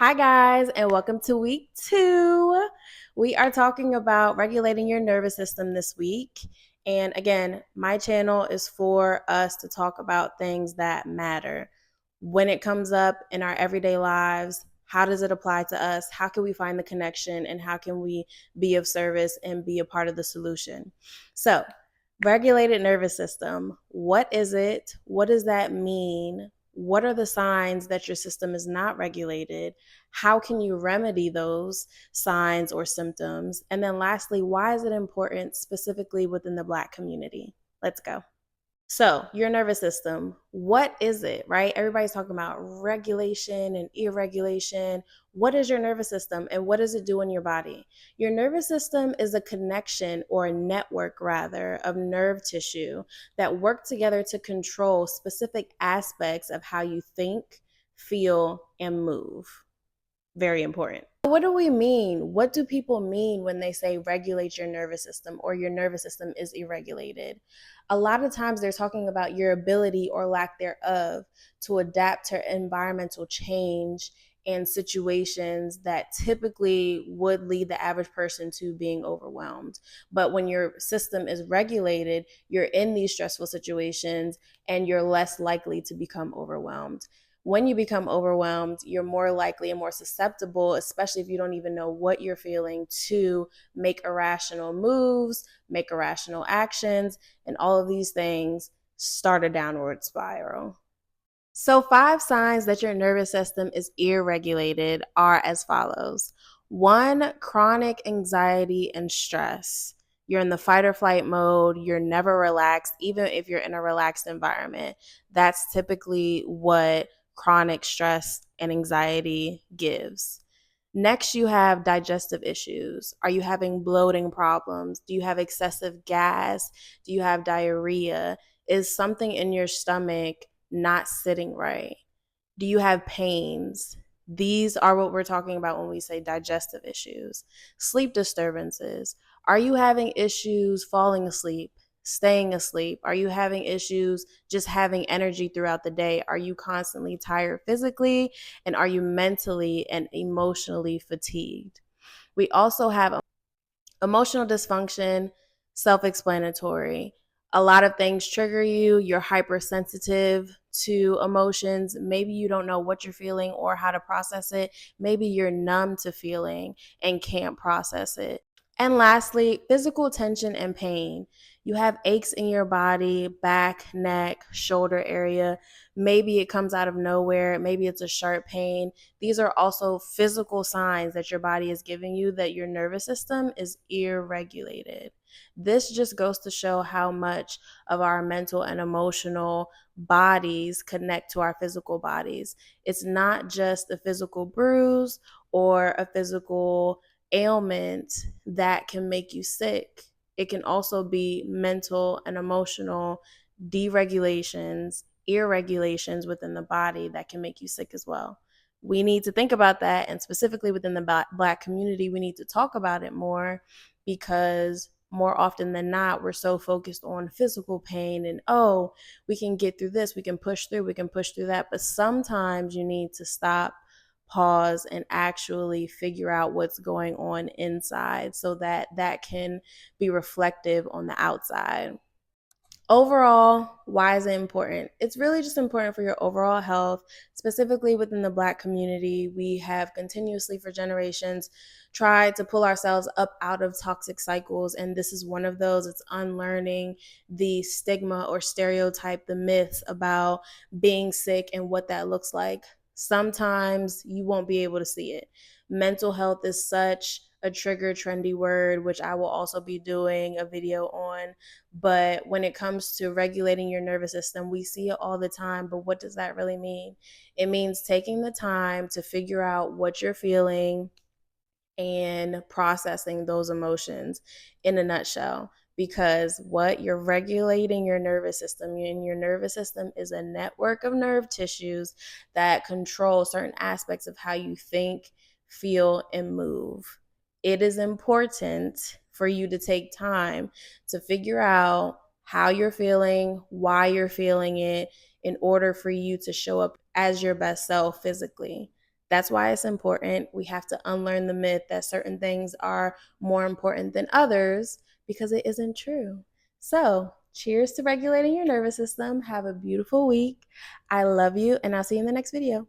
Hi, guys, and welcome to week 2. We are talking about regulating your nervous system this week. And again, my channel is for us to talk about things that matter. When it comes up in our everyday lives, how does it apply to us? How can we find the connection? And how can we be of service and be a part of the solution? So, regulated nervous system, what is it? What does that mean? What are the signs that your system is not regulated? How can you remedy those signs or symptoms? And then lastly, why is it important specifically within the Black community? Let's go. So, your nervous system, what is it, right? Everybody's talking about regulation and irregulation. What is your nervous system and what does it do in your body? Your nervous system is a connection or a network, rather, of nerve tissue that work together to control specific aspects of how you think, feel, and move. Very important. What do we mean? What do people mean when they say regulate your nervous system or your nervous system is irregulated? A lot of times they're talking about your ability or lack thereof to adapt to environmental change and situations that typically would lead the average person to being overwhelmed. But when your system is regulated, you're in these stressful situations and you're less likely to become overwhelmed. When you become overwhelmed, you're more likely and more susceptible, especially if you don't even know what you're feeling, to make irrational moves, make irrational actions, and all of these things start a downward spiral. So, 5 signs that your nervous system is irregulated are as follows. 1, chronic anxiety and stress. You're in the fight or flight mode. You're never relaxed, even if you're in a relaxed environment. That's typically what chronic stress and anxiety gives. Next, you have digestive issues. Are you having bloating problems? Do you have excessive gas? Do you have diarrhea? Is something in your stomach not sitting right? Do you have pains? These are what we're talking about when we say digestive issues. Sleep disturbances. Are you having issues falling asleep, staying asleep? Are you having issues just having energy throughout the day? Are you constantly tired physically? And are you mentally and emotionally fatigued? We also have emotional dysfunction, self explanatory. A lot of things trigger you. You're hypersensitive to emotions. Maybe you don't know what you're feeling or how to process it. Maybe you're numb to feeling and can't process it. And lastly, physical tension and pain. You have aches in your body, back, neck, shoulder area. Maybe it comes out of nowhere. Maybe it's a sharp pain. These are also physical signs that your body is giving you that your nervous system is irregulated. This just goes to show how much of our mental and emotional bodies connect to our physical bodies. It's not just a physical bruise or a physical ailment that can make you sick. It can also be mental and emotional deregulations, irregulations within the body that can make you sick as well. We need to think about that. And specifically within the Black community, we need to talk about it more because more often than not, we're so focused on physical pain and, oh, we can get through this, we can push through that. But sometimes you need to stop, pause, and actually figure out what's going on inside so that that can be reflective on the outside. Overall, why is it important? It's really just important for your overall health, specifically within the Black community. We have continuously for generations tried to pull ourselves up out of toxic cycles, and this is one of those. It's unlearning the stigma or stereotype, the myths about being sick and what that looks like. Sometimes you won't be able to see it. Mental health is such a trigger trendy word, which I will also be doing a video on. But when it comes to regulating your nervous system, we see it all the time. But what does that really mean? It means taking the time to figure out what you're feeling and processing those emotions in a nutshell. Because what you're regulating your nervous system, and your nervous system is a network of nerve tissues that control certain aspects of how you think, feel, and move. It is important for you to take time to figure out how you're feeling, why you're feeling it, in order for you to show up as your best self physically. That's why it's important. We have to unlearn the myth that certain things are more important than others, because it isn't true. So, cheers to regulating your nervous system. Have a beautiful week. I love you, and I'll see you in the next video.